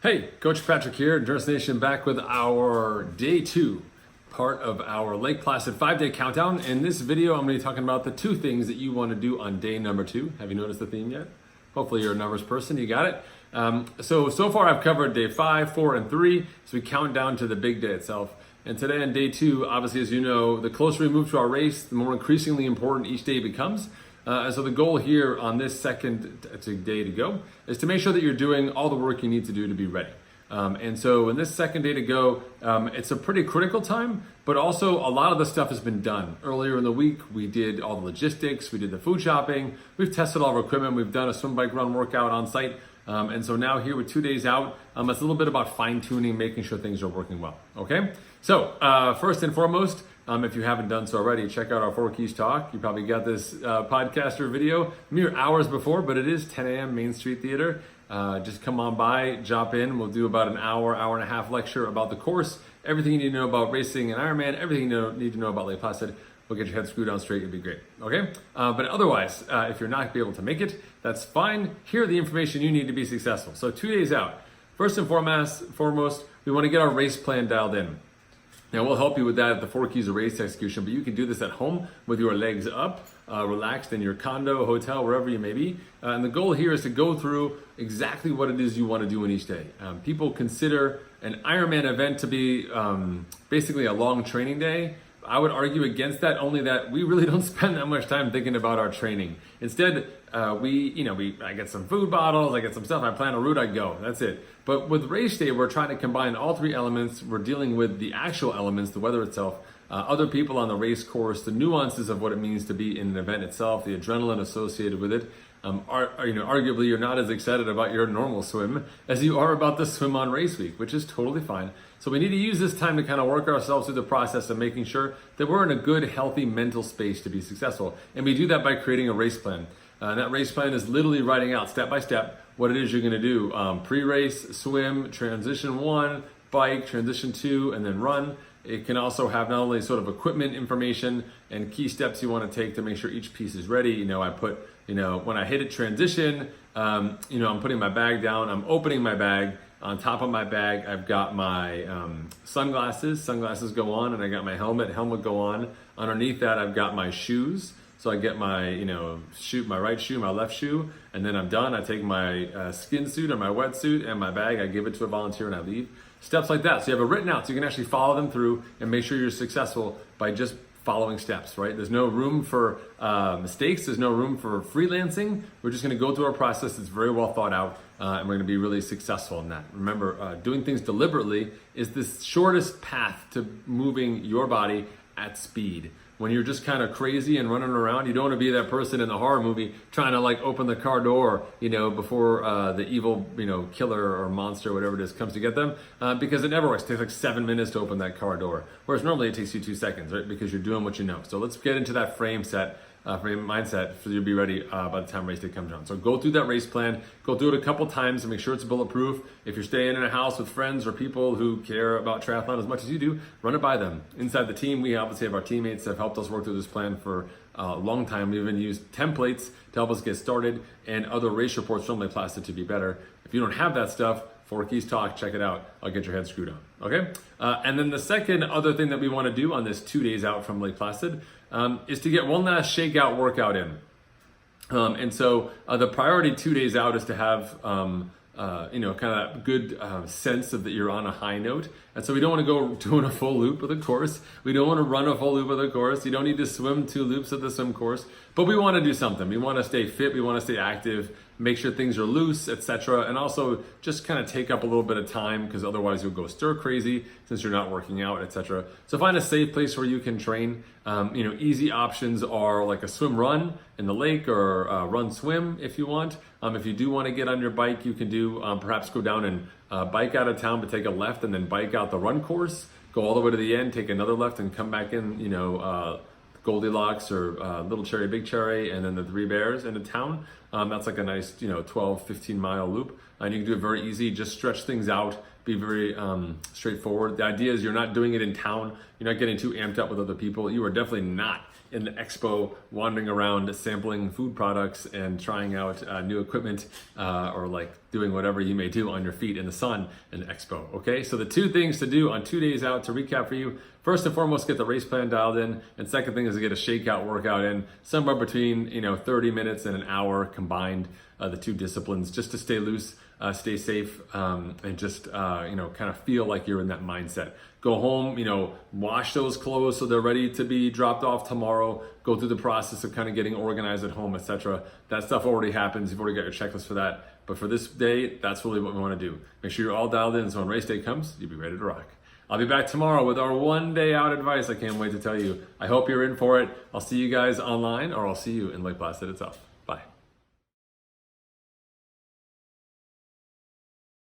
Hey, Coach Patrick here, Endurance Nation, back with our day 2 part of our Lake Placid 5-day countdown. In this video, I'm going to be talking about the 2 things that you want to do on day number 2. Have you noticed the theme yet? Hopefully you're a numbers person, you got it. So far I've covered day 5, 4, and 3, so we count down to the big day itself. And today on day 2, obviously as you know, the closer we move to our race, the more increasingly important each day becomes. And so the goal here on this second day to go is to make sure that you're doing all the work you need to do to be ready. And so in this second day to go, it's a pretty critical time, but also a lot of the stuff has been done. Earlier in the week, we did all the logistics, we did the food shopping, we've tested all of our equipment, we've done a swim, bike, run workout on site. And so now here with 2 days out, it's a little bit about fine tuning, making sure things are working well, okay? So first and foremost, if you haven't done so already, check out our 4 Keys Talk. You probably got this podcast or video mere hours before, but it is 10 a.m. Main Street Theater. Just come on by, drop in. We'll do about an hour and a half lecture about the course, everything you need to know about racing and Ironman, everything you need to know about Lake Placid. We'll get your head screwed on straight, it'll be great, okay? But otherwise, if you're not able to make it, that's fine. Here are the information you need to be successful. So 2 days out, first and foremost, we want to get our race plan dialed in. Now we'll help you with that at the 4 Keys of Race execution, but you can do this at home with your legs up, relaxed in your condo, hotel, wherever you may be. And the goal here is to go through exactly what it is you want to do in each day. People consider an Ironman event to be basically a long training day. I would argue against that, only that we really don't spend that much time thinking about our training. Instead, I get some food bottles, I get some stuff, I plan a route, I go, that's it. But with race day, we're trying to combine all 3 elements. We're dealing with the actual elements, the weather itself, other people on the race course, the nuances of what it means to be in an event itself, the adrenaline associated with it. Arguably, you're not as excited about your normal swim as you are about the swim on race week, which is totally fine. So we need to use this time to kind of work ourselves through the process of making sure that we're in a good, healthy mental space to be successful. And we do that by creating a race plan. And that race plan is literally writing out step by step what it is you're going to do. Pre-race, swim, transition 1, bike, transition 2, and then run. It can also have not only sort of equipment information and key steps you want to take to make sure each piece is ready. I put, when I hit a transition, I'm putting my bag down, I'm opening my bag. On top of my bag, I've got my sunglasses go on, and I got my helmet go on. Underneath that, I've got my shoes. So I get my, my right shoe, my left shoe, and then I'm done. I take my skin suit or my wetsuit and my bag, I give it to a volunteer and I leave. Steps like that. So you have it written out so you can actually follow them through and make sure you're successful by just following steps, right? There's no room for mistakes. There's no room for freelancing. We're just going to go through our process that's very well thought out, and we're going to be really successful in that. Remember, doing things deliberately is the shortest path to moving your body at speed. When you're just kind of crazy and running around, you don't want to be that person in the horror movie trying to open the car door, before the evil, killer or monster, whatever it is, comes to get them, because it never works. It takes 7 minutes to open that car door, whereas normally it takes you 2 seconds, right? Because you're doing what you know. So let's get into that frame mindset so you'll be ready by the time race day comes around. So go through that race plan, go through it a couple times and make sure it's bulletproof. If you're staying in a house with friends or people who care about triathlon as much as you do, run it by them. Inside the team, we obviously have our teammates that have helped us work through this plan for a long time. We even used templates to help us get started and other race reports from Lake Placid to be better. If you don't have that stuff, 4 Keys Talk, check it out. I'll get your head screwed on, okay? And then the second other thing that we want to do on this 2 days out from Lake Placid is to get one last shakeout workout in. And so the priority 2 days out is to have, kind of that good sense of that you're on a high note. And so we don't want to go doing a full loop of the course. We don't want to run a full loop of the course. You don't need to swim 2 loops of the swim course, but we want to do something. We want to stay fit. We want to stay active, make sure things are loose, etc. And also just kind of take up a little bit of time because otherwise you'll go stir crazy since you're not working out, etc. So find a safe place where you can train. Easy options are like a swim run in the lake or run swim if you want. If you do want to get on your bike, you can do perhaps go down and bike out of town, but take a left and then bike out the run course, go all the way to the end, take another left and come back in, Goldilocks or Little Cherry, Big Cherry, and then the 3 Bears into town. That's like a nice, 12, 15 mile loop. And you can do it very easy, just stretch things out, be very straightforward. The idea is you're not doing it in town. You're not getting too amped up with other people. You are definitely not in the expo, wandering around, sampling food products and trying out new equipment or like doing whatever you may do on your feet in the sun in the expo. Okay, so the 2 things to do on 2 days out to recap for you. First and foremost, get the race plan dialed in, and second thing is to get a shakeout workout in, somewhere between 30 minutes and an hour combined, the 2 disciplines, just to stay loose, stay safe, and just kind of feel like you're in that mindset. Go home, wash those clothes so they're ready to be dropped off tomorrow. Go through the process of kind of getting organized at home, etc. That stuff already happens. You've already got your checklist for that. But for this day, that's really what we want to do. Make sure you're all dialed in so when race day comes, you'll be ready to rock. I'll be back tomorrow with our 1 day out advice. I can't wait to tell you. I hope you're in for it. I'll see you guys online, or I'll see you in Lake Placid itself.